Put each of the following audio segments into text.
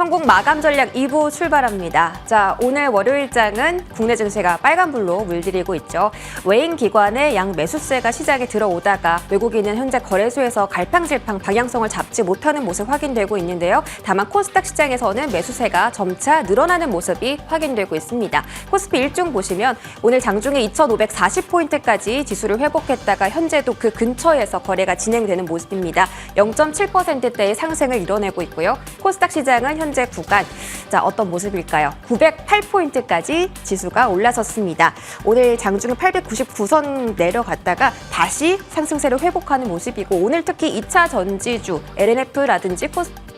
성공 마감 전략 2부 출발합니다. 자, 오늘 월요일장은 국내 증시가 빨간불로 물들이고 있죠. 외인 기관의 양 매수세가 시장에 들어오다가 외국인은 현재 거래소에서 갈팡질팡 방향성을 잡지 못하는 모습 확인되고 있는데요. 다만 코스닥 시장에서는 매수세가 점차 늘어나는 모습이 확인되고 있습니다. 코스피 일중 보시면 오늘 장중에 2,540포인트까지 지수를 회복했다가 현재도 그 근처에서 거래가 진행되는 모습입니다. 0.7%대의 상승을 이뤄내고 있고요. 코스닥 시장은 현재 구간, 자, 어떤 모습일까요? 908포인트까지 지수가 올라섰습니다. 오늘 장중에 899선 내려갔다가 다시 상승세를 회복하는 모습이고, 오늘 특히 2차 전지주, LNF라든지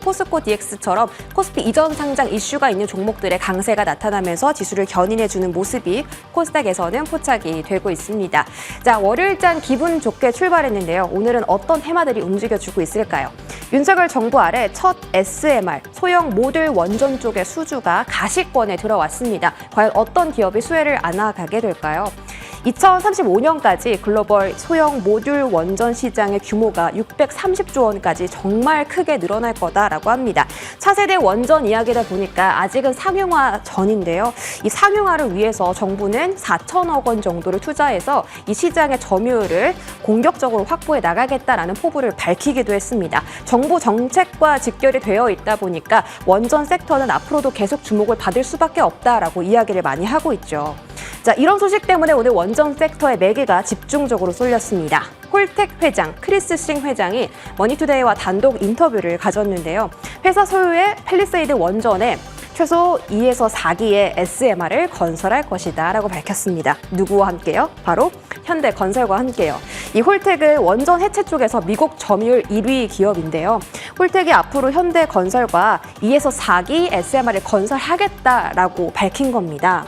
포스코 DX처럼 코스피 이전 상장 이슈가 있는 종목들의 강세가 나타나면서 지수를 견인해주는 모습이 코스닥에서는 포착이 되고 있습니다. 자, 월요일장 기분 좋게 출발했는데요. 오늘은 어떤 테마들이 움직여주고 있을까요? 윤석열 정부 아래 첫 SMR, 소형 모듈 원전 쪽의 수주가 가시권에 들어왔습니다. 과연 어떤 기업이 수혜를 안아가게 될까요? 2035년까지 글로벌 소형 모듈 원전 시장의 규모가 630조 원까지 정말 크게 늘어날 거다라고 합니다. 차세대 원전 이야기다 보니까 아직은 상용화 전인데요. 이 상용화를 위해서 정부는 4천억 원 정도를 투자해서 이 시장의 점유율을 공격적으로 확보해 나가겠다라는 포부를 밝히기도 했습니다. 정부 정책과 직결이 되어 있다 보니까 원전 섹터는 앞으로도 계속 주목을 받을 수밖에 없다라고 이야기를 많이 하고 있죠. 자, 이런 소식 때문에 오늘 원전 섹터의 매개가 집중적으로 쏠렸습니다. 홀텍 회장, 크리스 싱 회장이 머니투데이와 단독 인터뷰를 가졌는데요. 회사 소유의 팰리세이드 원전에 최소 2에서 4기의 SMR을 건설할 것이다 라고 밝혔습니다. 누구와 함께요? 바로 현대건설과 함께요. 이 홀텍은 원전 해체 쪽에서 미국 점유율 1위 기업인데요. 홀텍이 앞으로 현대건설과 2에서 4기 SMR을 건설하겠다라고 밝힌 겁니다.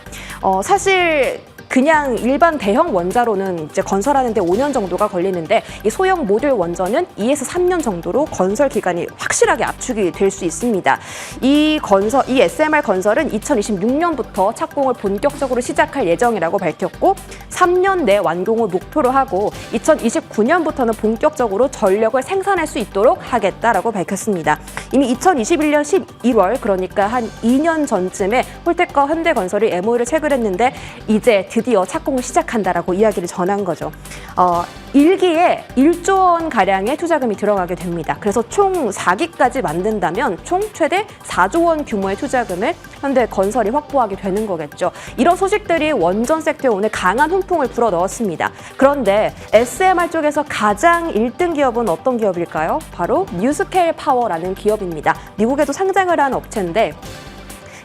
사실 그냥 일반 대형 원자로는 이제 건설하는데 5년 정도가 걸리는데 이 소형 모듈 원전은 2에서 3년 정도로 건설 기간이 확실하게 압축이 될 수 있습니다. 이 SMR 건설은 2026년부터 착공을 본격적으로 시작할 예정이라고 밝혔고 3년 내 완공을 목표로 하고 2029년부터는 본격적으로 전력을 생산할 수 있도록 하겠다라고 밝혔습니다. 이미 2021년 11월 그러니까 한 2년 전쯤에 홀텍과 현대건설이 MOU를 체결했는데 이제 드디어 착공을 시작한다라고 이야기를 전한 거죠. 1기에 1조 원 가량의 투자금이 들어가게 됩니다. 그래서 총 4기까지 만든다면 총 최대 4조 원 규모의 투자금을 현대건설이 확보하게 되는 거겠죠. 이런 소식들이 원전 섹터에 오늘 강한 훈풍을 불어넣었습니다. 그런데 SMR 쪽에서 가장 1등 기업은 어떤 기업일까요? 바로 뉴스케일 파워라는 기업입니다. 미국에도 상장을 한 업체인데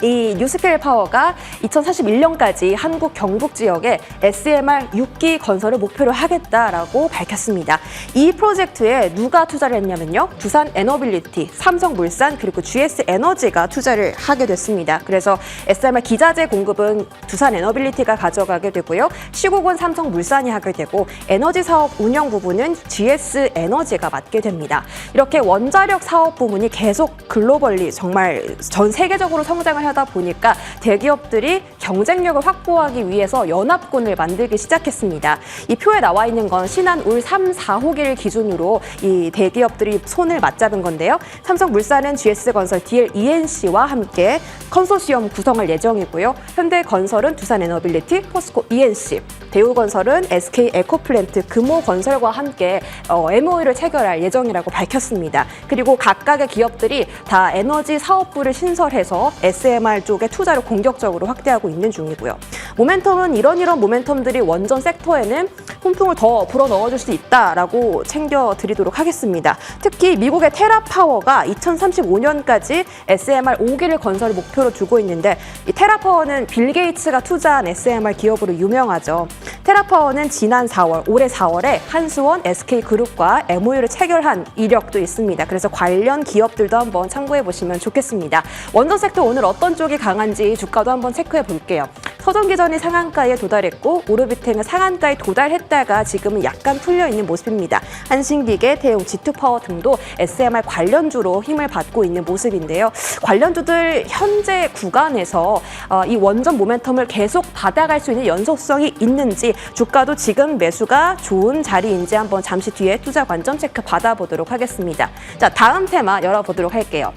이 뉴스케일 파워가 2041년까지 한국 경북 지역에 SMR 6기 건설을 목표로 하겠다라고 밝혔습니다. 이 프로젝트에 누가 투자를 했냐면요. 두산 에너빌리티, 삼성물산 그리고 GS 에너지가 투자를 하게 됐습니다. 그래서 SMR 기자재 공급은 두산 에너빌리티가 가져가게 되고요. 시국은 삼성물산이 하게 되고 에너지 사업 운영 부분은 GS 에너지가 맡게 됩니다. 이렇게 원자력 사업 부문이 계속 글로벌리 정말 전 세계적으로 성장을 하다 보니까 대기업들이 경쟁력을 확보하기 위해서 연합군을 만들기 시작했습니다. 이 표에 나와 있는 건 신한 울 3, 4호기를 기준으로 이 대기업들이 손을 맞잡은 건데요. 삼성물산은 GS건설, DLENC와 함께 컨소시엄 구성할 예정이고요. 현대건설은 두산에너빌리티, 포스코 ENC, 대우건설은 SK 에코플랜트, 금호건설과 함께 MOU를 체결할 예정이라고 밝혔습니다. 그리고 각각의 기업들이 다 에너지 사업부를 신설해서 SMR 쪽에 투자를 공격적으로 확대하고 있는 중이고요. 모멘텀은 이런 모멘텀들이 원전 섹터에는 훈풍을 더 불어넣어줄 수 있다라고 챙겨드리도록 하겠습니다. 특히 미국의 테라파워가 2035년까지 SMR 5기를 건설 목표로 두고 있는데 이 테라파워는 빌 게이츠가 투자한 SMR 기업으로 유명하죠. 테라파워는 지난 4월, 올해 4월에 한수원, SK그룹과 MOU를 체결한 이력도 있습니다. 그래서 관련 기업들도 한번 참고해 보시면 좋겠습니다. 원전 섹터 오늘 어떤 쪽이 강한지 주가도 한번 체크해 볼게요. 서전기전이 상한가에 도달했고 오르비탱은 상한가에 도달했다가 지금은 약간 풀려있는 모습입니다. 한신기계, 대웅, G2파워 등도 SMR 관련주로 힘을 받고 있는 모습인데요. 관련주들 현재 구간에서 이 원전 모멘텀을 계속 받아갈 수 있는 연속성이 있는지 주가도 지금 매수가 좋은 자리인지 한번 잠시 뒤에 투자 관점 체크 받아보도록 하겠습니다. 자, 다음 테마 열어보도록 할게요.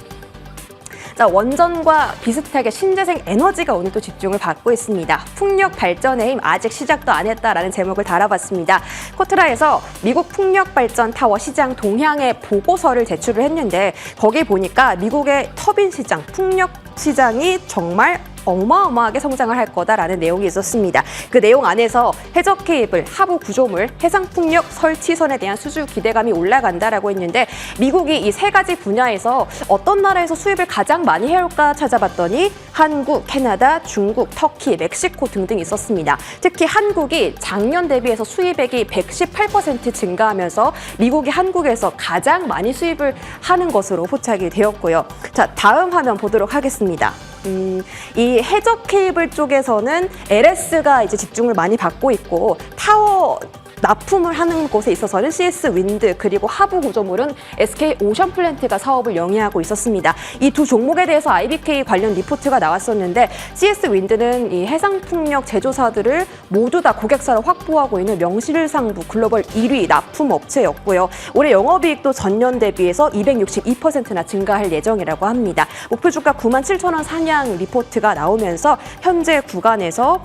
자, 원전과 비슷하게 신재생 에너지가 오늘 또 집중을 받고 있습니다. 풍력 발전의 힘 아직 시작도 안 했다라는 제목을 달아봤습니다. 코트라에서 미국 풍력 발전 타워 시장 동향의 보고서를 제출을 했는데 거기 보니까 미국의 터빈 시장, 풍력 시장이 정말 어마어마하게 성장을 할 거다라는 내용이 있었습니다. 그 내용 안에서 해적 케이블, 하부 구조물, 해상풍력 설치선에 대한 수주 기대감이 올라간다라고 했는데 미국이 이 세 가지 분야에서 어떤 나라에서 수입을 가장 많이 해올까 찾아봤더니 한국, 캐나다, 중국, 터키, 멕시코 등등 있었습니다. 특히 한국이 작년 대비해서 수입액이 118% 증가하면서 미국이 한국에서 가장 많이 수입을 하는 것으로 포착이 되었고요. 자, 다음 화면 보도록 하겠습니다. 이 해적 케이블 쪽에서는 LS가 이제 집중을 많이 받고 있고 타워 납품을 하는 곳에 있어서는 CS 윈드 그리고 하부 구조물은 SK 오션 플랜트가 사업을 영위하고 있었습니다. 이 두 종목에 대해서 IBK 관련 리포트가 나왔었는데 CS 윈드는 이 해상풍력 제조사들을 모두 다 고객사로 확보하고 있는 명실상부 글로벌 1위 납품 업체였고요. 올해 영업이익도 전년 대비해서 262%나 증가할 예정이라고 합니다. 목표 주가 97,000원 상향 리포트가 나오면서 현재 구간에서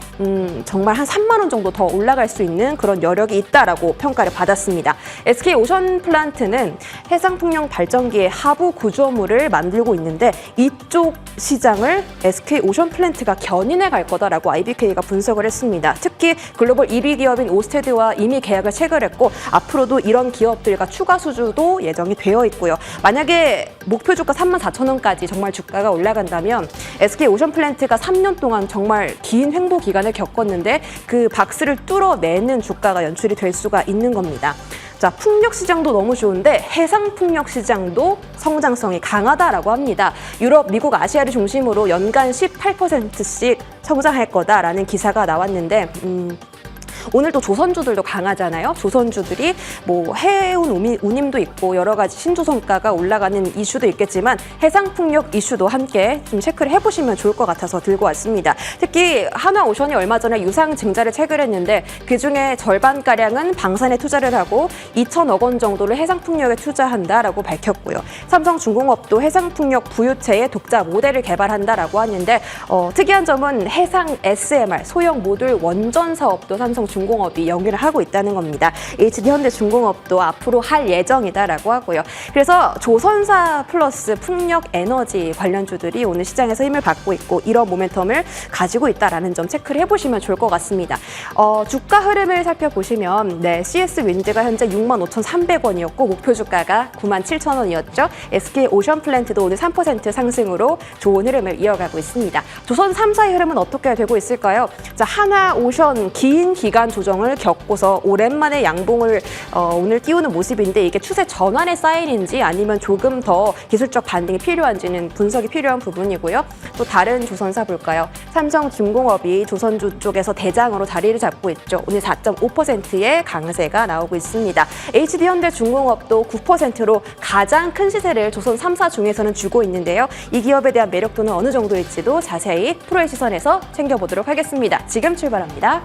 정말 한 3만 원 정도 더 올라갈 수 있는 그런 여력이 있다라고 평가를 받았습니다. SK 오션 플랜트는 해상풍력 발전기의 하부 구조물을 만들고 있는데 이쪽 시장을 SK 오션 플랜트가 견인해 갈 거다라고 IBK가 분석을 했습니다. 특히 글로벌 1위 기업인 오스테드와 이미 계약을 체결했고 앞으로도 이런 기업들과 추가 수주도 예정이 되어 있고요. 만약에 목표 주가 34,000원까지 정말 주가가 올라간다면 SK 오션 플랜트가 3년 동안 정말 긴 횡보 기간을 겪었는데 그 박스를 뚫어내는 주가가 연출이 될 수가 있는 겁니다. 자, 풍력 시장도 너무 좋은데 해상 풍력 시장도 성장성이 강하다라고 합니다. 유럽, 미국, 아시아를 중심으로 연간 18%씩 성장할 거다라는 기사가 나왔는데 오늘 또 조선주들도 강하잖아요. 조선주들이 뭐 해운 운임도 있고 여러 가지 신조선가가 올라가는 이슈도 있겠지만 해상풍력 이슈도 함께 좀 체크를 해보시면 좋을 것 같아서 들고 왔습니다. 특히 한화오션이 얼마 전에 유상증자를 체결했는데 그중에 절반가량은 방산에 투자를 하고 2천억 원 정도를 해상풍력에 투자한다라고 밝혔고요. 삼성중공업도 해상풍력 부유체의 독자 모델을 개발한다라고 하는데 특이한 점은 해상 SMR, 소형 모듈 원전 사업도 삼성중공업이 영위를 하고 있다는 겁니다. HD현대중공업도 앞으로 할 예정이다라고 하고요. 그래서 조선사 플러스 풍력 에너지 관련주들이 오늘 시장에서 힘을 받고 있고 이런 모멘텀을 가지고 있다라는 점 체크를 해보시면 좋을 것 같습니다. 주가 흐름을 살펴보시면 CS 윈드가 현재 65,300원이었고 목표 주가가 97,000원이었죠. SK 오션 플랜트도 오늘 3% 상승으로 좋은 흐름을 이어가고 있습니다. 조선 3사의 흐름은 어떻게 되고 있을까요? 자, 한화오션 긴 기간 조정을 겪고서 오랜만에 양봉을 오늘 띄우는 모습인데 이게 추세 전환의 사인인지 아니면 조금 더 기술적 반등이 필요한지는 분석이 필요한 부분이고요. 또 다른 조선사 볼까요? 삼성중공업이 조선주 쪽에서 대장으로 자리를 잡고 있죠. 오늘 4.5%의 강세가 나오고 있습니다. HD현대중공업도 9%로 가장 큰 시세를 조선 3사 중에서는 주고 있는데요. 이 기업에 대한 매력도는 어느 정도일지도 자세히 프로의 시선에서 챙겨보도록 하겠습니다. 지금 출발합니다.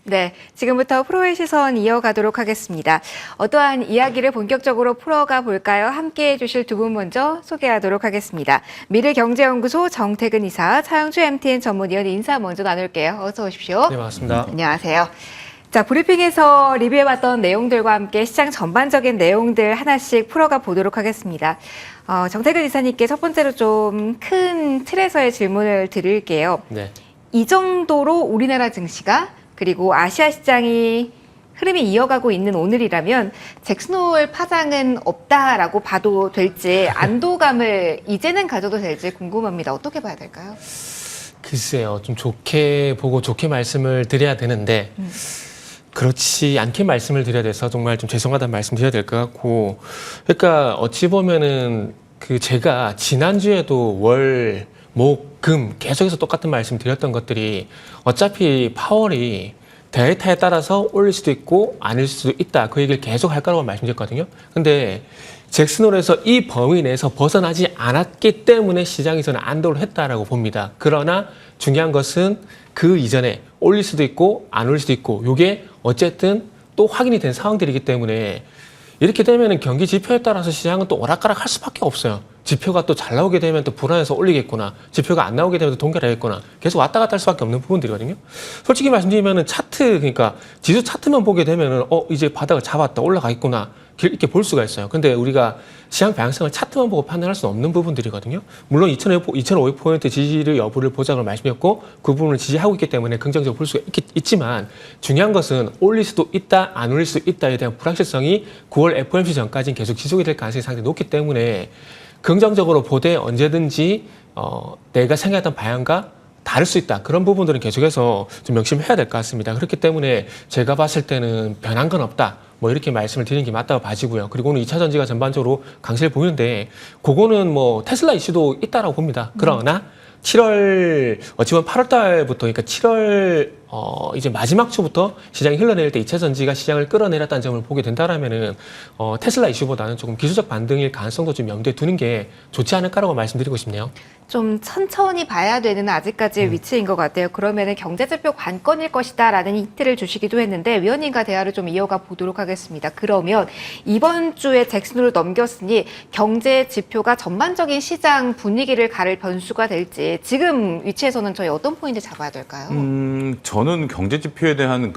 네, 지금부터 프로의 시선 이어가도록 하겠습니다. 어떠한 이야기를 본격적으로 풀어가 볼까요? 함께해 주실 두 분 먼저 소개하도록 하겠습니다. 미래경제연구소 정태근 이사, 차영주 MTN 전문위원 인사 먼저 나눌게요. 어서 오십시오. 네, 반갑습니다. 안녕하세요. 자, 브리핑에서 리뷰해봤던 내용들과 함께 시장 전반적인 내용들 하나씩 풀어가 보도록 하겠습니다. 정태근 이사님께 첫 번째로 좀 큰 틀에서의 질문을 드릴게요. 네. 이 정도로 우리나라 증시가 그리고 아시아 시장이 흐름이 이어가고 있는 오늘이라면 잭슨홀 파장은 없다라고 봐도 될지 안도감을 이제는 가져도 될지 궁금합니다. 어떻게 봐야 될까요? 글쎄요, 좀 좋게 보고 좋게 말씀을 드려야 되는데 그렇지 않게 말씀을 드려야 돼서 정말 좀 죄송하다는 말씀 드려야 될 것 같고, 그러니까 어찌 보면은 그 제가 지난주에도 월, 목, 금 계속해서 똑같은 말씀 드렸던 것들이 어차피 파월이 데이터에 따라서 올릴 수도 있고 아닐 수도 있다, 그 얘기를 계속 할 거라고 말씀드렸거든요. 근데 잭슨홀에서 이 범위 내에서 벗어나지 않았기 때문에 시장에서는 안도를 했다라고 봅니다. 그러나 중요한 것은 그 이전에 올릴 수도 있고 안 올릴 수도 있고, 이게 어쨌든 또 확인이 된 상황들이기 때문에 이렇게 되면은 경기 지표에 따라서 시장은 또 오락가락 할 수밖에 없어요. 지표가 또 잘 나오게 되면 또 불안해서 올리겠구나, 지표가 안 나오게 되면 또 동결하겠구나, 계속 왔다 갔다 할 수밖에 없는 부분들이거든요. 솔직히 말씀드리면은 차트, 그러니까 지수 차트만 보게 되면은 이제 바닥을 잡았다, 올라가겠구나, 이렇게 볼 수가 있어요. 근데 우리가 시장 방향성을 차트만 보고 판단할 수는 없는 부분들이거든요. 물론 2,500포인트 지지를 여부를 보자고 말씀드렸고 그 부분을 지지하고 있기 때문에 긍정적으로 볼 수가 있지만, 중요한 것은 올릴 수도 있다, 안 올릴 수도 있다에 대한 불확실성이 9월 FOMC 전까지는 계속 지속이 될 가능성이 상당히 높기 때문에 긍정적으로 보되 언제든지 내가 생각했던 방향과 다를 수 있다, 그런 부분들은 계속해서 좀 명심해야 될 것 같습니다. 그렇기 때문에 제가 봤을 때는 변한 건 없다, 뭐 이렇게 말씀을 드리는 게 맞다고 봐지고요. 그리고 오늘 2차 전지가 전반적으로 강세를 보이는데 그거는 뭐 테슬라 이슈도 있다라고 봅니다. 그러나 7월, 어찌 보면 8월 달부터, 그러니까 7월 이제 마지막 주부터 시장이 흘러내릴 때 2차 전지가 시장을 끌어내렸다는 점을 보게 된다라면은 테슬라 이슈보다는 조금 기술적 반등일 가능성도 좀 염두에 두는 게 좋지 않을까라고 말씀드리고 싶네요. 좀 천천히 봐야 되는 아직까지의 위치인 것 같아요. 그러면은 경제지표 관건일 것이다라는 힌트를 주시기도 했는데 위원님과 대화를 좀 이어가 보도록 하겠습니다. 그러면 이번 주에 잭슨홀을 넘겼으니 경제 지표가 전반적인 시장 분위기를 가를 변수가 될지 지금 위치에서는 저희 어떤 포인트 잡아야 될까요? 저는 경제 지표에 대한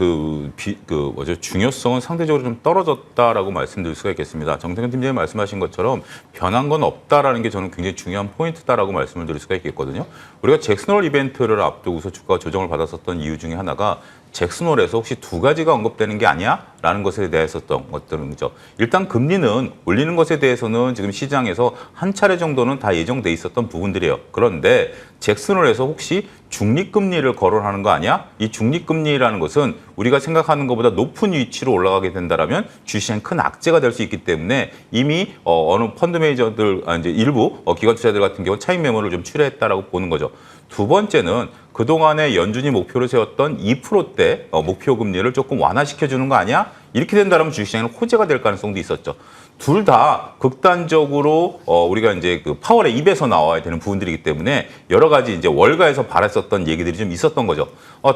중요성은 상대적으로 좀 떨어졌다라고 말씀드릴 수가 있겠습니다. 정태근 팀장님 말씀하신 것처럼 변한 건 없다라는 게 저는 굉장히 중요한 포인트다라고 말씀을 드릴 수가 있겠거든요. 우리가 잭슨홀 이벤트를 앞두고서 주가가 조정을 받았었던 이유 중에 하나가 잭슨홀에서 혹시 두 가지가 언급되는 게 아니야? 라는 것에 대해서였던 것들은 거죠. 일단 금리는 올리는 것에 대해서는 지금 시장에서 한 차례 정도는 다 예정돼 있었던 부분들이에요. 그런데 잭슨홀에서 혹시 중립금리를 거론하는 거 아니야? 이 중립금리라는 것은 우리가 생각하는 것보다 높은 위치로 올라가게 된다라면 주시장 큰 악재가 될 수 있기 때문에 이미 어느 펀드 매니저들, 이제 일부 기관 투자자들 같은 경우 차익 매물을 좀 출회했다라고 보는 거죠. 두 번째는 그동안에 연준이 목표를 세웠던 2%대 목표 금리를 조금 완화시켜주는 거 아니야? 이렇게 된다면 주식시장에는 호재가 될 가능성도 있었죠. 둘 다 극단적으로 우리가 이제 그 파월의 입에서 나와야 되는 부분들이기 때문에 여러 가지 이제 월가에서 바랬었던 얘기들이 좀 있었던 거죠.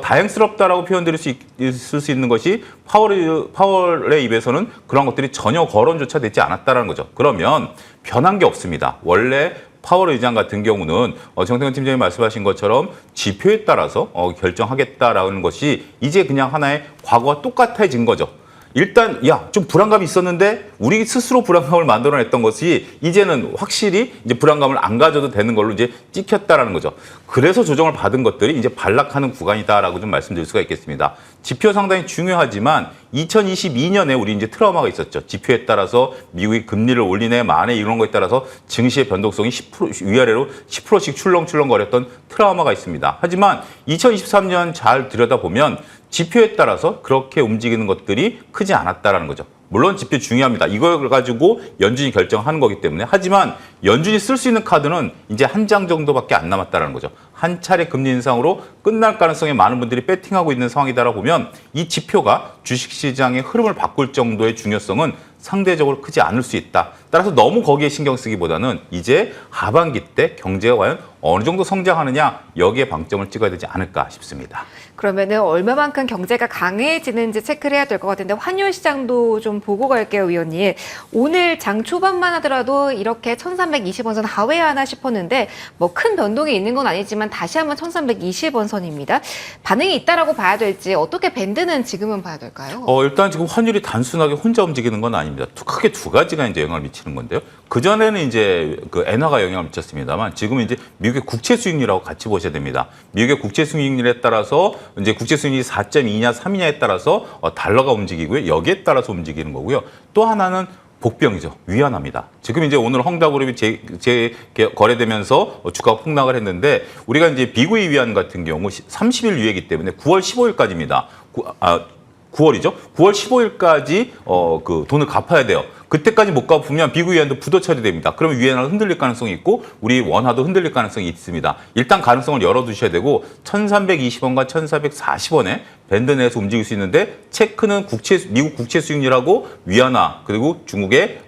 다행스럽다라고 표현드릴 수 있을 수 있는 것이 파월의 입에서는 그런 것들이 전혀 거론조차 되지 않았다라는 거죠. 그러면 변한 게 없습니다. 원래 파월 의장 같은 경우는 정태근 팀장님 말씀하신 것처럼 지표에 따라서 결정하겠다라는 것이 이제 그냥 하나의 과거와 똑같아진 거죠. 일단 좀 불안감이 있었는데 우리 스스로 불안감을 만들어냈던 것이 이제는 확실히 이제 불안감을 안 가져도 되는 걸로 이제 찍혔다라는 거죠. 그래서 조정을 받은 것들이 이제 반락하는 구간이다라고 좀 말씀드릴 수가 있겠습니다. 지표 상당히 중요하지만 2022년에 우리 이제 트라우마가 있었죠. 지표에 따라서 미국이 금리를 올리네 마네 이런 거에 따라서 증시의 변동성이 10% 위아래로 10%씩 출렁출렁거렸던 트라우마가 있습니다. 하지만 2023년 잘 들여다보면 지표에 따라서 그렇게 움직이는 것들이 크지 않았다라는 거죠. 물론 지표 중요합니다. 이걸 가지고 연준이 결정하는 거기 때문에. 하지만 연준이 쓸 수 있는 카드는 이제 한 장 정도밖에 안 남았다는 거죠. 한 차례 금리 인상으로 끝날 가능성에 많은 분들이 배팅하고 있는 상황이다라고 보면 이 지표가 주식시장의 흐름을 바꿀 정도의 중요성은 상대적으로 크지 않을 수 있다. 따라서 너무 거기에 신경 쓰기보다는 이제 하반기 때 경제가 과연 어느 정도 성장하느냐 여기에 방점을 찍어야 되지 않을까 싶습니다. 그러면은 얼마만큼 경제가 강해지는지 체크를 해야 될 것 같은데 환율 시장도 좀 보고 갈게요, 위원님. 오늘 장 초반만 하더라도 이렇게 1320원 선 하회하나 싶었는데 뭐 큰 변동이 있는 건 아니지만 다시 한번 1320원 선입니다. 반응이 있다라고 봐야 될지 어떻게 밴드는 지금은 봐야 될까요? 일단 지금 환율이 단순하게 혼자 움직이는 건 아닙니다. 크게 두 가지가 이제 영향을 미치는 건데요. 그전에는 이제 그 엔화가 영향을 미쳤습니다만 지금은 이제 미국의 국채 수익률하고 같이 보셔야 됩니다. 미국의 국채 수익률에 따라서 이제 국채 수익률이 4.2냐 3이냐에 따라서 달러가 움직이고요. 여기에 따라서 움직이는 거고요. 또 하나는 복병이죠. 위안합니다. 지금 이제 오늘 헝다그룹이 거래되면서 주가가 폭락을 했는데 우리가 이제 비구이 위안 같은 경우 30일 유예이기 때문에 9월 15일까지입니다. 9월이죠. 9월 15일까지 그 돈을 갚아야 돼요. 그때까지 못 갚으면 비구 위안도 부도 처리됩니다. 그러면 위안화가 흔들릴 가능성이 있고 우리 원화도 흔들릴 가능성이 있습니다. 일단 가능성을 열어두셔야 되고 1,320원과 1,440원에 밴드 내에서 움직일 수 있는데 체크는 미국 국채 수익률하고 위안화 그리고 중국의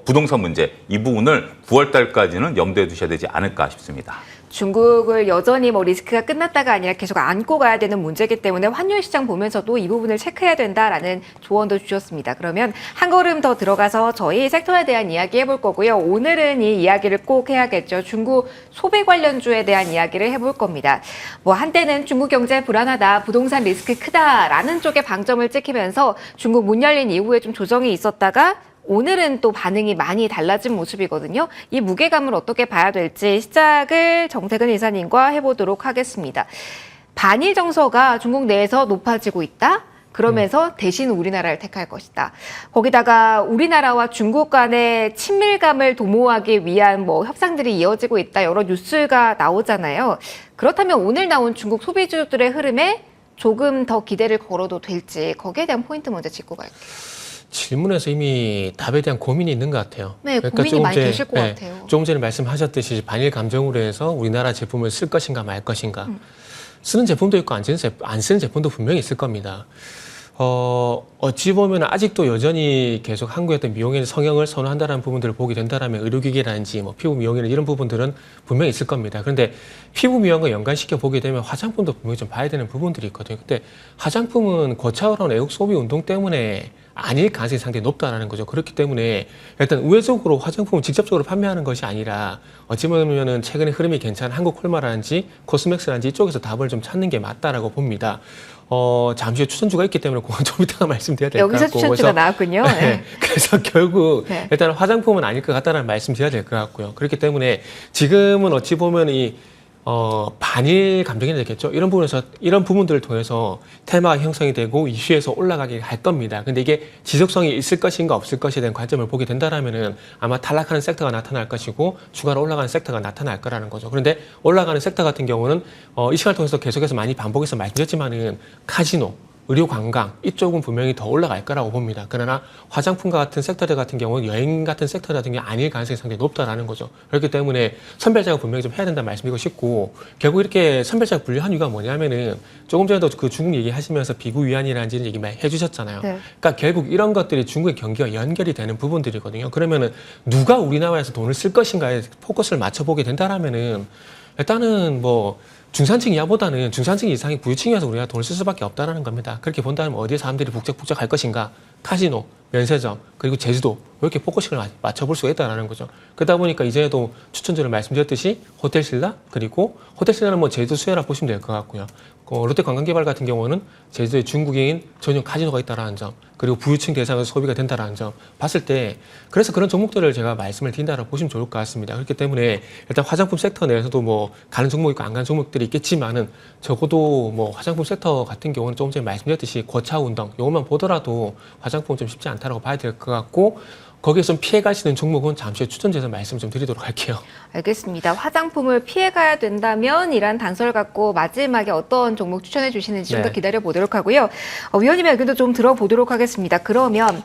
부동산 문제 이 부분을 9월 달까지는 염두에 두셔야 되지 않을까 싶습니다. 중국을 여전히 뭐 리스크가 끝났다가 아니라 계속 안고 가야 되는 문제이기 때문에 환율 시장 보면서도 이 부분을 체크해야 된다라는 조언도 주셨습니다. 그러면 한 걸음 더 들어가서 저희 섹터에 대한 이야기 해볼 거고요. 오늘은 이 이야기를 꼭 해야겠죠. 중국 소비 관련주에 대한 이야기를 해볼 겁니다. 뭐 한때는 중국 경제 불안하다, 부동산 리스크 크다라는 쪽에 방점을 찍히면서 중국 문 열린 이후에 좀 조정이 있었다가 오늘은 또 반응이 많이 달라진 모습이거든요. 이 무게감을 어떻게 봐야 될지 시작을 정태근 이사님과 해보도록 하겠습니다. 반일 정서가 중국 내에서 높아지고 있다? 그러면서 대신 우리나라를 택할 것이다. 거기다가 우리나라와 중국 간의 친밀감을 도모하기 위한 뭐 협상들이 이어지고 있다. 여러 뉴스가 나오잖아요. 그렇다면 오늘 나온 중국 소비주들의 흐름에 조금 더 기대를 걸어도 될지 거기에 대한 포인트 먼저 짚고 갈게요. 질문에서 이미 답에 대한 고민이 있는 것 같아요. 네, 고민이 많이 되실 것 같아요. 조금 전에 말씀하셨듯이 반일 감정으로 해서 우리나라 제품을 쓸 것인가 말 것인가. 쓰는 제품도 있고 안 쓰는 제품도 분명히 있을 겁니다. 어찌 보면 아직도 여전히 계속 한국의 어떤 미용의 성형을 선호한다는 부분들을 보게 된다면 의료기기라든지 뭐 피부 미용이나 이런 부분들은 분명히 있을 겁니다. 그런데 피부 미용과 연관시켜 보게 되면 화장품도 분명히 좀 봐야 되는 부분들이 있거든요. 근데 화장품은 고차원한 애국 소비 운동 때문에 아닐 가능성이 상당히 높다는 거죠. 그렇기 때문에 일단 우회적으로 화장품을 직접적으로 판매하는 것이 아니라 어찌 보면은 최근에 흐름이 괜찮은 한국콜마라든지 코스맥스라든지 이쪽에서 답을 좀 찾는 게 맞다라고 봅니다. 잠시 후에 추천주가 있기 때문에 그건 좀 이따가 말씀드려야 될 것 같고. 여기서 추천주가 나왔군요. 네. 네. 그래서 결국 네. 일단 화장품은 아닐 것 같다는 말씀드려야 될 것 같고요. 그렇기 때문에 지금은 어찌 보면 이 반일 감정이 되겠죠. 이런 부분에서 이런 부분들을 통해서 테마가 형성이 되고 이슈에서 올라가게 할 겁니다. 근데 이게 지속성이 있을 것인가 없을 것에 대한 관점을 보게 된다라면은 아마 탈락하는 섹터가 나타날 것이고 추가로 올라가는 섹터가 나타날 거라는 거죠. 그런데 올라가는 섹터 같은 경우는 이 시간을 통해서 계속해서 많이 반복해서 말씀드렸지만은 카지노, 의료 관광 이쪽은 분명히 더 올라갈 거라고 봅니다. 그러나 화장품과 같은 섹터들 같은 경우는 여행 같은 섹터 같은 경우 아닐 가능성이 상당히 높다라는 거죠. 그렇기 때문에 선별작을 분명히 좀 해야 된다는 말씀이고 싶고 결국 이렇게 선별작 분류한 이유가 뭐냐면은 조금 전에도 그 중국 얘기하시면서 비구 위안이라는 얘기 많이 해주셨잖아요. 네. 그러니까 결국 이런 것들이 중국의 경기와 연결이 되는 부분들이거든요. 그러면은 누가 우리나라에서 돈을 쓸 것인가에 포커스를 맞춰보게 된다라면은 일단은 뭐 중산층 이하보다는 중산층 이상이 부유층이어서 우리가 돈을 쓸 수밖에 없다는 겁니다. 그렇게 본다면 어디에 사람들이 북적북적 할 것인가? 카지노, 면세점, 그리고 제주도 이렇게 포커싱을 맞춰볼 수가 있다는 거죠. 그러다 보니까 이전에도 추천주를 말씀드렸듯이 호텔신라 그리고 호텔신라는 뭐 제주도 수혜라 보시면 될 것 같고요. 롯데관광개발 같은 경우는 제주도에 중국인 전용 카지노가 있다는 점 그리고 부유층 대상으로 소비가 된다는 점 봤을 때 그래서 그런 종목들을 제가 말씀을 드린다고 보시면 좋을 것 같습니다. 그렇기 때문에 일단 화장품 섹터 내에서도 뭐 가는 종목 있고 안 가는 종목들이 있겠지만은 적어도 뭐 화장품 섹터 같은 경우는 조금 전에 말씀드렸듯이 고차 운동 요것만 보더라도 화장품은 좀 쉽지 않다고 봐야 될 것 같고 거기에서 좀 피해 가시는 종목은 잠시 후에 추천제에서 말씀 좀 드리도록 할게요. 알겠습니다. 화장품을 피해가야 된다면 이란 단서를 갖고 마지막에 어떤 종목 추천해 주시는지 좀 더 네. 기다려 보도록 하고요. 위원님의 의견도 좀 들어보도록 하겠습니다. 그러면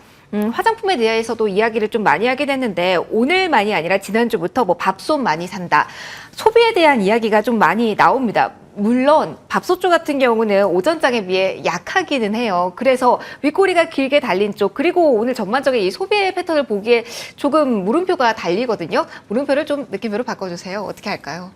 화장품에 대해서도 이야기를 좀 많이 하게 됐는데 오늘만이 아니라 지난주부터 뭐 밥솥 많이 산다. 소비에 대한 이야기가 좀 많이 나옵니다. 물론 밥솥주 같은 경우는 오전장에 비해 약하기는 해요. 그래서 윗꼬리가 길게 달린 쪽 그리고 오늘 전반적인 이 소비의 패턴을 보기에 조금 물음표가 달리거든요. 물음표를 좀 느낌으로 바꿔주세요. 어떻게 할까요?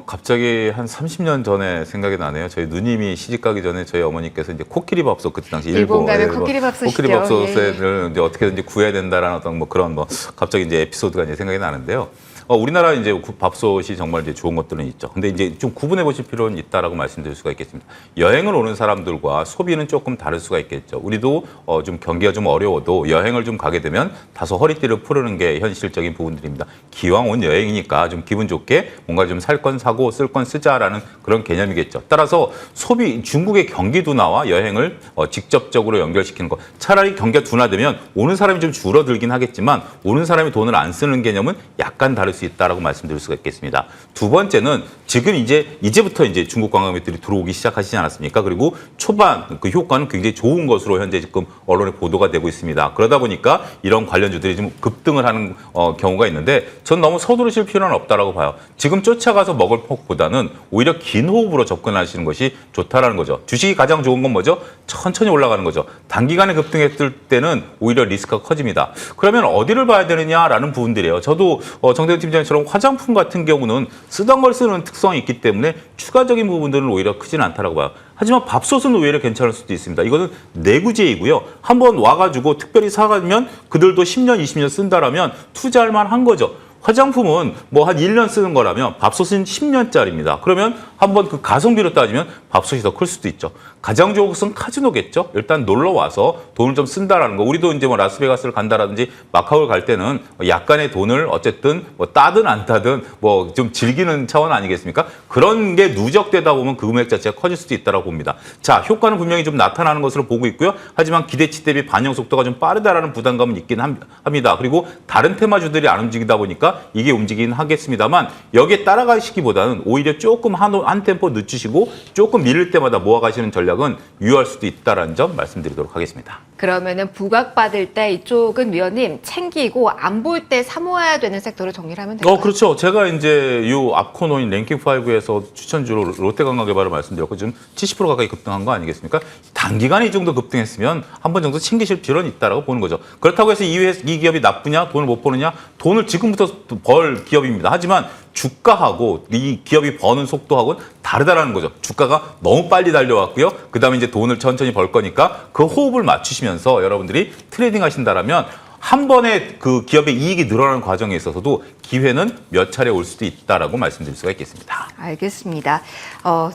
갑자기 한 30년 전에 생각이 나네요. 저희 누님이 시집 가기 전에 저희 어머니께서 이제 코끼리 밥솥 그때 당시 일본 가면 코끼리 밥솥이죠. 코끼리 밥솥을 예. 이제 어떻게든지 구해야 된다라는 어떤 뭐 그런 뭐 갑자기 이제 에피소드가 이제 생각이 나는데요. 우리나라 이제 밥솥이 정말 이제 좋은 것들은 있죠. 근데 이제 좀 구분해 보실 필요는 있다라고 말씀드릴 수가 있겠습니다. 여행을 오는 사람들과 소비는 조금 다를 수가 있겠죠. 우리도 좀 경기가 좀 어려워도 여행을 좀 가게 되면 다소 허리띠를 푸르는 게 현실적인 부분들입니다. 기왕 온 여행이니까 좀 기분 좋게 뭔가 좀 살 건 사고 쓸 건 쓰자라는 그런 개념이겠죠. 따라서 소비 중국의 경기 둔화와 여행을 직접적으로 연결시키는 것. 차라리 경기가 둔화되면 오는 사람이 좀 줄어들긴 하겠지만 오는 사람이 돈을 안 쓰는 개념은 약간 다를 수 있다라고 말씀드릴 수가 있겠습니다. 두 번째는 지금 이제부터 이제 중국 관광객들이 들어오기 시작하시지 않았습니까? 그리고 초반 그 효과는 굉장히 좋은 것으로 현재 지금 언론에 보도가 되고 있습니다. 그러다 보니까 이런 관련주들이 좀 급등을 하는 경우가 있는데 전 너무 서두르실 필요는 없다라고 봐요. 지금 쫓아가서 먹을 폭보다는 오히려 긴 호흡으로 접근하시는 것이 좋다라는 거죠. 주식이 가장 좋은 건 뭐죠? 천천히 올라가는 거죠. 단기간에 급등했을 때는 오히려 리스크가 커집니다. 그러면 어디를 봐야 되느냐라는 부분들이에요. 저도 정대훈 팀장님처럼 화장품 같은 경우는 쓰던 걸 쓰는 특성이 있기 때문에 추가적인 부분들은 오히려 크지는 않다라고 봐요. 하지만 밥솥은 오히려 괜찮을 수도 있습니다. 이거는 내구재이고요. 한번 와가지고 특별히 사가면 그들도 10년, 20년 쓴다라면 투자할 만한 거죠. 화장품은 뭐 한 1년 쓰는 거라면 밥솥은 10년짜리입니다. 그러면 한번 그 가성비로 따지면 밥솥이 더 클 수도 있죠. 가장 좋은 것은 카지노겠죠. 일단 놀러 와서 돈을 좀 쓴다라는 거. 우리도 이제 뭐 라스베가스를 간다라든지 마카오를 갈 때는 약간의 돈을 어쨌든 뭐 따든 안 따든 뭐 좀 즐기는 차원 아니겠습니까? 그런 게 누적되다 보면 그 금액 자체가 커질 수도 있다고 봅니다. 자, 효과는 분명히 좀 나타나는 것으로 보고 있고요. 하지만 기대치 대비 반영 속도가 좀 빠르다라는 부담감은 있긴 합니다. 그리고 다른 테마주들이 안 움직이다 보니까 이게 움직이긴 하겠습니다만 여기에 따라가시기보다는 오히려 조금 한 템포 늦추시고 조금 밀릴 때마다 모아가시는 전략은 유효할 수도 있다는 점 말씀드리도록 하겠습니다. 그러면은 부각받을 때 이쪽은 위원님 챙기고 안 볼 때 사모아야 되는 섹터를 정리를 하면 될까요? 그렇죠. 제가 이제 요 앞코너인 랭킹5에서 추천주로 롯데관광개발을 말씀드렸고 지금 70% 가까이 급등한 거 아니겠습니까? 단기간에 이 정도 급등했으면 한 번 정도 챙기실 필요는 있다라고 보는 거죠. 그렇다고 해서 이 기업이 나쁘냐, 돈을 못 버느냐, 돈을 지금부터 벌 기업입니다. 하지만 주가하고 이 기업이 버는 속도하고는 다르다라는 거죠. 주가가 너무 빨리 달려왔고요. 그다음에 이제 돈을 천천히 벌 거니까 그 호흡을 맞추시면서 여러분들이 트레이딩 하신다라면 한 번에 그 기업의 이익이 늘어나는 과정에 있어서도 기회는 몇 차례 올 수도 있다라고 말씀드릴 수가 있겠습니다. 알겠습니다.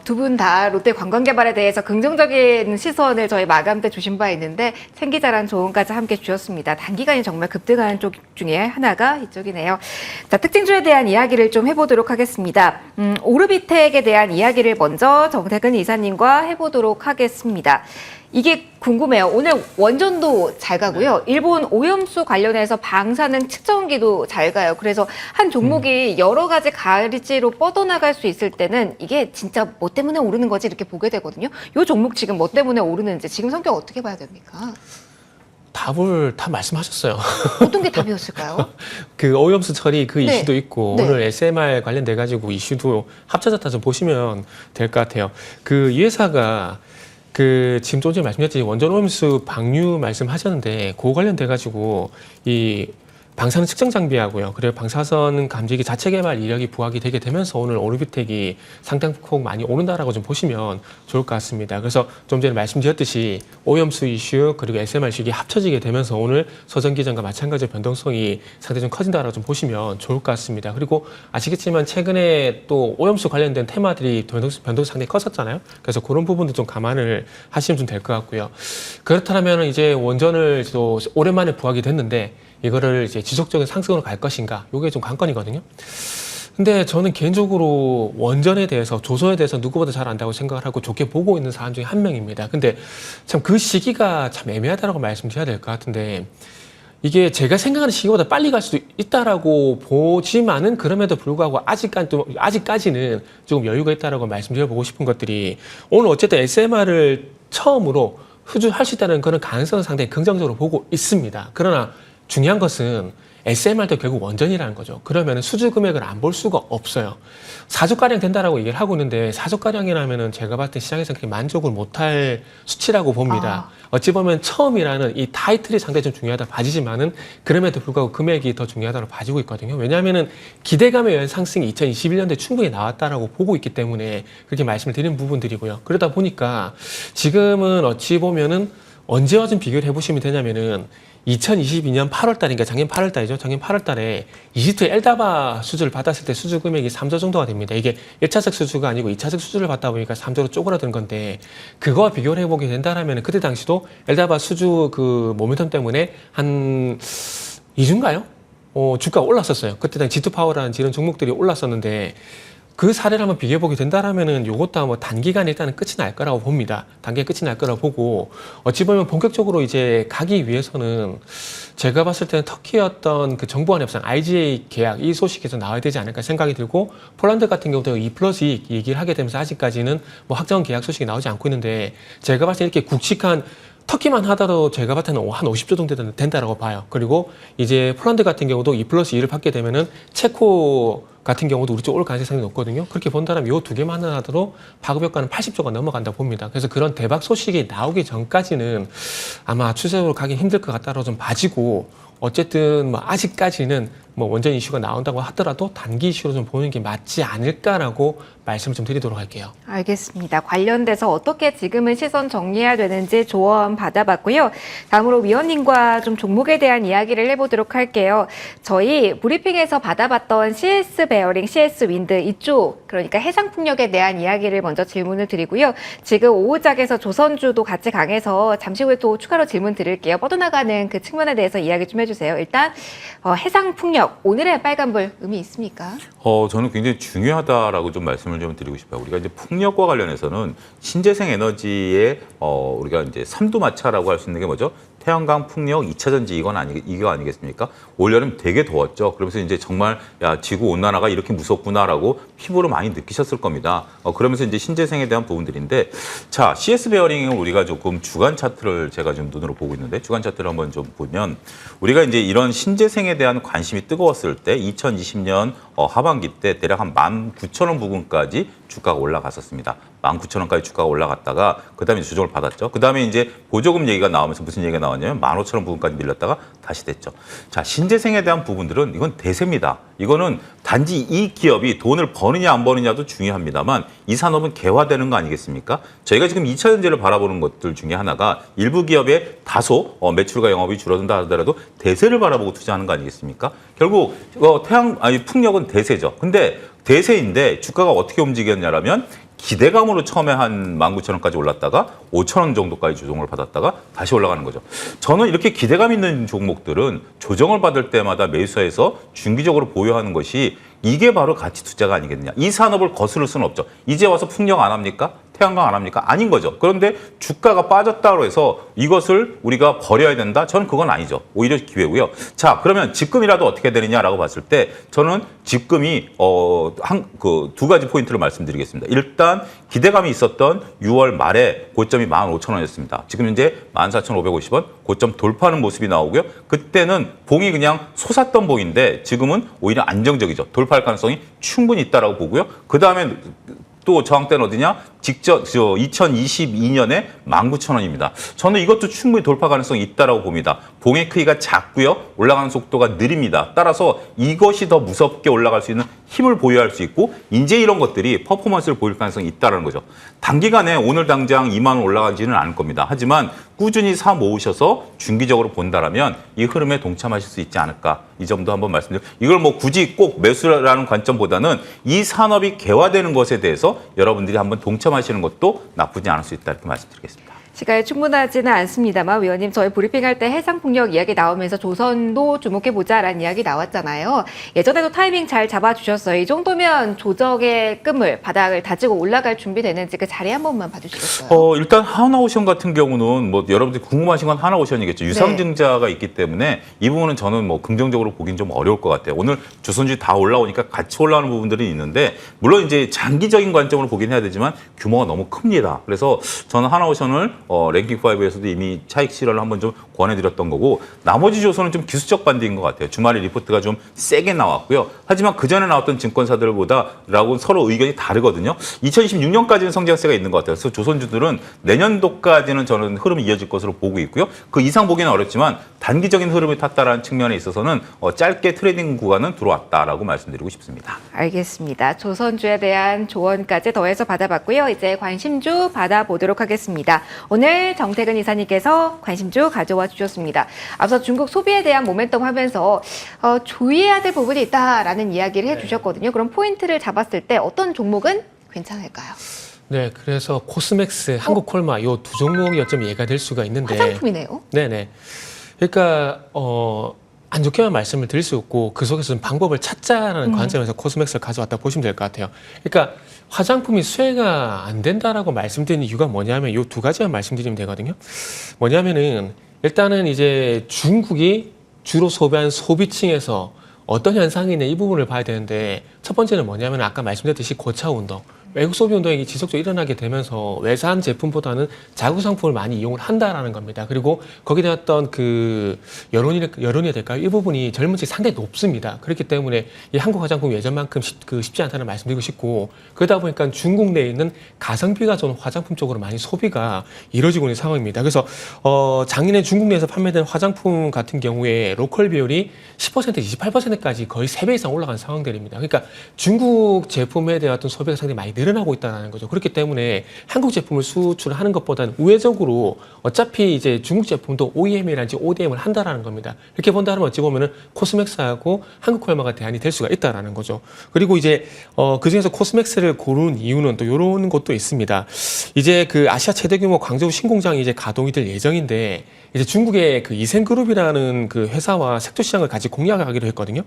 두 분 다 롯데 관광개발에 대해서 긍정적인 시선을 저희 마감 때 주신 바 있는데 생기자란 조언까지 함께 주셨습니다. 단기간에 정말 급등하는 쪽 중에 하나가 이쪽이네요. 자, 특징주에 대한 이야기를 좀 해보도록 하겠습니다. 오르비텍에 대한 이야기를 먼저 정태근 이사님과 해보도록 하겠습니다. 이게 궁금해요. 오늘 원전도 잘 가고요. 일본 오염수 관련해서 방사능 측정기도 잘 가요. 그래서 한 종목이 여러 가지 가지로 뻗어나갈 수 있을 때는 이게 진짜 뭐 때문에 오르는 거지 이렇게 보게 되거든요. 이 종목 지금 뭐 때문에 오르는지 지금 성격 어떻게 봐야 됩니까? 답을 다 말씀하셨어요. 어떤 게 답이었을까요? 그 오염수 처리 그 네. 이슈도 있고 네. 오늘 SMR 관련돼 가지고 이슈도 합쳐졌다 좀 보시면 될 것 같아요. 그 이 회사가 그 지금 좀 전에 말씀드렸듯이 원전 오염수 방류 말씀하셨는데 그거 관련돼 가지고 이 방사능 측정 장비하고요. 그리고 방사선 감지기 자체 개발 이력이 부각이 되게 되면서 오늘 오르비텍이 상당폭 많이 오른다라고 좀 보시면 좋을 것 같습니다. 그래서 좀 전에 말씀드렸듯이 오염수 이슈 그리고 SMR 이슈가 합쳐지게 되면서 오늘 서전기전과 마찬가지로 변동성이 상당히 좀 커진다라고 좀 보시면 좋을 것 같습니다. 그리고 아시겠지만 최근에 또 오염수 관련된 테마들이 변동 상당히 컸었잖아요. 그래서 그런 부분도 좀 감안을 하시면 좀 될 것 같고요. 그렇다면 이제 원전을 또 오랜만에 부각이 됐는데 이거를 이제 지속적인 상승으로 갈 것인가? 이게 좀 관건이거든요. 근데 저는 개인적으로 원전에 대해서 조선에 대해서 누구보다 잘 안다고 생각을 하고 좋게 보고 있는 사람 중에 한 명입니다. 근데 참 그 시기가 참 애매하다라고 말씀드려야 될 것 같은데 이게 제가 생각하는 시기보다 빨리 갈 수도 있다라고 보지만은 그럼에도 불구하고 아직까지는 조금 여유가 있다라고 말씀드려보고 싶은 것들이 오늘 어쨌든 SMR을 처음으로 흡수할 수 있다는 그런 가능성은 상당히 긍정적으로 보고 있습니다. 그러나 중요한 것은 SMR도 결국 원전이라는 거죠. 그러면 수주 금액을 안 볼 수가 없어요. 4조가량 된다라고 얘기를 하고 있는데 4조가량이라면 제가 봤을 때 시장에서 그렇게 만족을 못할 수치라고 봅니다. 어찌 보면 처음이라는 이 타이틀이 상당히 좀 중요하다 봐지지만은 그럼에도 불구하고 금액이 더 중요하다고 봐지고 있거든요. 왜냐하면은 기대감에 의한 상승이 2021년도에 충분히 나왔다라고 보고 있기 때문에 그렇게 말씀을 드리는 부분들이고요. 그러다 보니까 지금은 어찌 보면은 언제와 좀 비교를 해보시면 되냐면은 2022년 8월 달인가 작년 8월 달이죠. 작년 8월 달에 이집트 엘다바 수주를 받았을 때 수주 금액이 3조 정도가 됩니다. 이게 1차적 수주가 아니고 2차적 수주를 받다 보니까 3조로 쪼그라든 건데 그거와 비교를 해보게 된다라면 그때 당시도 엘다바 수주 그 모멘텀 때문에 한 2주인가요? 주가가 올랐었어요. 그때 당시 G2파워라는 이런 종목들이 올랐었는데 그 사례를 한번 비교해보게 된다라면은 요것도 뭐 단기간에 일단은 끝이 날 거라고 봅니다. 단기에 끝이 날 거라고 보고 어찌 보면 본격적으로 이제 가기 위해서는 제가 봤을 때는 터키의 어떤 그 정부 간 협상 IGA 계약 이 소식에서 나와야 되지 않을까 생각이 들고 폴란드 같은 경우도 2+2 얘기를 하게 되면서 아직까지는 뭐 확정 계약 소식이 나오지 않고 있는데 제가 봤을 때 이렇게 굵직한 터키만 하더라도 제가 봤을 때는 한 50조 정도 된다라고 봐요. 그리고 이제 폴란드 같은 경우도 2+2를 받게 되면은 체코 같은 경우도 우리 쪽 올 가능성이 높거든요. 그렇게 본다면 이 두 개만 하더라도 파급 효과는 80조가 넘어간다 봅니다. 그래서 그런 대박 소식이 나오기 전까지는 아마 추세로 가긴 힘들 것 같다고 좀 봐지고 어쨌든 뭐 아직까지는 뭐 원전 이슈가 나온다고 하더라도 단기 이슈로 좀 보는 게 맞지 않을까라고 말씀을 좀 드리도록 할게요. 알겠습니다. 관련돼서 어떻게 지금은 시선 정리해야 되는지 조언 받아봤고요. 다음으로 위원님과 좀 종목에 대한 이야기를 해보도록 할게요. 저희 브리핑에서 받아봤던 CS 베어링, CS 윈드 이쪽 그러니까 해상풍력에 대한 이야기를 먼저 질문을 드리고요. 지금 오후작에서 조선주도 같이 강해서 잠시 후에 또 추가로 질문 드릴게요. 뻗어나가는 그 측면에 대해서 이야기 좀 해주세요. 일단 해상풍력 오늘의 빨간불 의미 있습니까? 저는 굉장히 중요하다라고 좀 말씀을 좀 드리고 싶어요. 우리가 이제 풍력과 관련해서는 신재생 에너지의 우리가 이제 삼두마차라고 할 수 있는 게 뭐죠? 태양광, 풍력, 2차 전지 이거 아니겠습니까? 올여름 되게 더웠죠. 그러면서 이제 정말 야 지구 온난화가 이렇게 무섭구나라고 피부로 많이 느끼셨을 겁니다. 그러면서 이제 신재생에 대한 부분들인데 자 CS 베어링은 우리가 조금 주간 차트를 제가 좀 눈으로 보고 있는데 주간 차트를 한번 좀 보면 우리가 이제 이런 신재생에 대한 관심이 뜨거웠을 때 2020년 하반기 때 대략 한 19,000원 부근까지 주가가 올라갔었습니다. 19,000원까지 주가가 올라갔다가 그다음에 조정을 받았죠. 그다음에 이제 보조금 얘기가 나오면서 무슨 얘기가 나왔냐면 15,000원 부근까지 밀렸다가 다시 됐죠. 자, 신재생에 대한 부분들은 이건 대세입니다. 이거는 단지 이 기업이 돈을 버느냐 안 버느냐도 중요합니다만 이 산업은 개화되는 거 아니겠습니까? 저희가 지금 2차 전지를 바라보는 것들 중에 하나가 일부 기업의 다소 매출과 영업이 줄어든다 하더라도 대세를 바라보고 투자하는 거 아니겠습니까? 결국 풍력은 대세죠. 근데 대세인데 주가가 어떻게 움직였냐라면 기대감으로 처음에 한 19,000원까지 올랐다가 5,000원 정도까지 조정을 받았다가 다시 올라가는 거죠. 저는 이렇게 기대감 있는 종목들은 조정을 받을 때마다 매수해서 중기적으로 보유하는 것이 이게 바로 가치 투자가 아니겠느냐. 이 산업을 거스를 수는 없죠. 이제 와서 풍력 안 합니까? 태양광 안 합니까? 아닌 거죠. 그런데 주가가 빠졌다고 해서 이것을 우리가 버려야 된다? 저는 그건 아니죠. 오히려 기회고요. 자, 그러면 집금이라도 어떻게 되느냐라고 봤을 때 저는 집금이 두 가지 포인트를 말씀드리겠습니다. 일단 기대감이 있었던 6월 말에 고점이 15,000원이었습니다. 지금 현재 14,550원 고점 돌파하는 모습이 나오고요. 그때는 봉이 그냥 솟았던 봉인데 지금은 오히려 안정적이죠. 돌파할 가능성이 충분히 있다라고 보고요. 그다음에 또 저항대는 어디냐? 직접 2022년에 19,000원입니다. 저는 이것도 충분히 돌파 가능성이 있다라고 봅니다. 봉의 크기가 작고요. 올라가는 속도가 느립니다. 따라서 이것이 더 무섭게 올라갈 수 있는 힘을 보유할 수 있고 이제 이런 것들이 퍼포먼스를 보일 가능성이 있다는 거죠. 단기간에 오늘 당장 2만 원 올라가지는 않을 겁니다. 하지만 꾸준히 사 모으셔서 중기적으로 본다라면 이 흐름에 동참하실 수 있지 않을까. 이 점도 한번 말씀드리고 이걸 뭐 굳이 꼭 매수라는 관점보다는 이 산업이 개화되는 것에 대해서 여러분들이 한번 동참하시는 것도 나쁘지 않을 수 있다 이렇게 말씀드리겠습니다. 시간이 충분하지는 않습니다만 위원님 저희 브리핑할 때 해상풍력 이야기 나오면서 조선도 주목해보자라는 이야기 나왔잖아요. 예전에도 타이밍 잘 잡아주셨어요. 이 정도면 조정의 끈물, 바닥을 다지고 올라갈 준비되는지 그 자리 한 번만 봐주시겠어요? 일단 하나오션 같은 경우는 뭐 여러분들이 궁금하신 건 하나오션이겠죠. 유상증자가 있기 때문에 이 부분은 저는 뭐 긍정적으로 보긴 좀 어려울 것 같아요. 오늘 조선주 다 올라오니까 같이 올라오는 부분들이 있는데 물론 이제 장기적인 관점으로 보긴 해야 되지만 규모가 너무 큽니다. 그래서 저는 하나오션을 랭킹5에서도 이미 차익 실현을 한번 좀 권해드렸던 거고 나머지 조선은 좀 기술적 반대인 것 같아요. 주말에 리포트가 좀 세게 나왔고요. 하지만 그전에 나왔던 증권사들보다라고 서로 의견이 다르거든요. 2026년까지는 성장세가 있는 것 같아요. 그래서 조선주들은 내년도까지는 저는 흐름이 이어질 것으로 보고 있고요. 그 이상 보기는 어렵지만 단기적인 흐름을 탔다라는 측면에 있어서는 짧게 트레이딩 구간은 들어왔다라고 말씀드리고 싶습니다. 알겠습니다. 조선주에 대한 조언까지 더해서 받아봤고요. 이제 관심주 받아보도록 하겠습니다. 오늘 정태근 이사님께서 관심주 가져와 주셨습니다. 앞서 중국 소비에 대한 모멘텀 하면서 주의해야 될 부분이 있다라는 이야기를 해주셨거든요. 그럼 포인트를 잡았을 때 어떤 종목은 괜찮을까요? 네, 그래서 코스맥스, 한국콜마 이 두 종목이 어쩌면 이해가 될 수가 있는데 화장품이네요. 네네. 그러니까 안 좋게만 말씀을 드릴 수 없고 그 속에서 좀 방법을 찾자라는 관점에서 코스맥스를 가져왔다 보시면 될 것 같아요. 그러니까 화장품이 수혜가 안 된다라고 말씀드리는 이유가 뭐냐면 이 두 가지만 말씀드리면 되거든요. 뭐냐면은 일단은 이제 중국이 주로 소비한 소비층에서 어떤 현상이 있냐 이 부분을 봐야 되는데 첫 번째는 뭐냐면 아까 말씀드렸듯이 고차 운동. 외국 소비 운동이 지속적으로 일어나게 되면서 외산 제품보다는 자국 상품을 많이 이용을 한다라는 겁니다. 그리고 거기에 대한 어떤 그 여론이 될까요? 이 부분이 젊은 층이 상당히 높습니다. 그렇기 때문에 이 한국 화장품이 예전만큼 쉽지 않다는 말씀드리고 싶고 그러다 보니까 중국 내에 있는 가성비가 좋은 화장품 쪽으로 많이 소비가 이루어지고 있는 상황입니다. 그래서 작년에 중국 내에서 판매된 화장품 같은 경우에 로컬 비율이 10%, 28%까지 거의 3배 이상 올라간 상황들입니다. 그러니까 중국 제품에 대한 어떤 소비가 상당히 많이 늘어나고 있다는 거죠. 그렇기 때문에 한국 제품을 수출하는 것보다는 우회적으로 어차피 이제 중국 제품도 OEM이라든지 ODM을 한다라는 겁니다. 이렇게 본다면 어찌 보면은 코스맥스하고 한국콜마가 대안이 될 수가 있다라는 거죠. 그리고 이제 그 중에서 코스맥스를 고른 이유는 또 이런 것도 있습니다. 이제 그 아시아 최대 규모 광저우 신공장이 이제 가동이 될 예정인데 이제 중국의 그 이센그룹이라는 그 회사와 색조 시장을 같이 공략하기로 했거든요.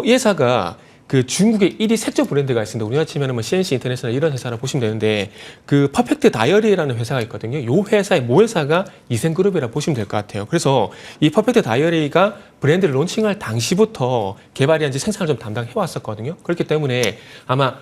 이 회사가 그 중국의 1위 색조 브랜드가 있습니다. 우리나라 치면은 뭐 CNC 인터내셔널 이런 회사를 보시면 되는데 그 퍼펙트 다이어리라는 회사가 있거든요. 이 회사의 모회사가 이센그룹이라 보시면 될 것 같아요. 그래서 이 퍼펙트 다이어리가 브랜드를 론칭할 당시부터 개발이 한지 생산을 좀 담당해 왔었거든요. 그렇기 때문에 아마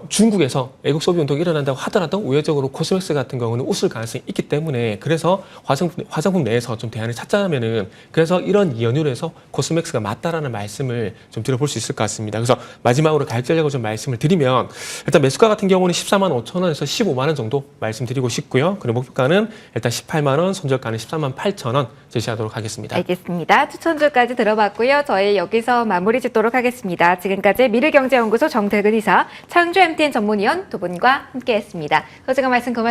중국에서 애국 소비 운동이 일어난다고 하더라도 우회적으로 코스맥스 같은 경우는 웃을 가능성이 있기 때문에 그래서 화장품 내에서 좀 대안을 찾자면은 그래서 이런 연유로 해서 코스맥스가 맞다라는 말씀을 좀 들어볼 수 있을 것 같습니다. 그래서 마지막으로 가입전략을 좀 말씀을 드리면 일단 매수가 같은 경우는 14만 5천 원에서 15만 원 정도 말씀드리고 싶고요. 그리고 목표가는 일단 18만 원, 손절가는 13만 8천 원 제시하도록 하겠습니다. 알겠습니다. 추천주까지 들어봤고요. 저희 여기서 마무리 짓도록 하겠습니다. 지금까지 미르경제연구소 정태근 이사, 창주 MTN 전문위원 두 분과 함께했습니다. 소중한 말씀 고맙습니다.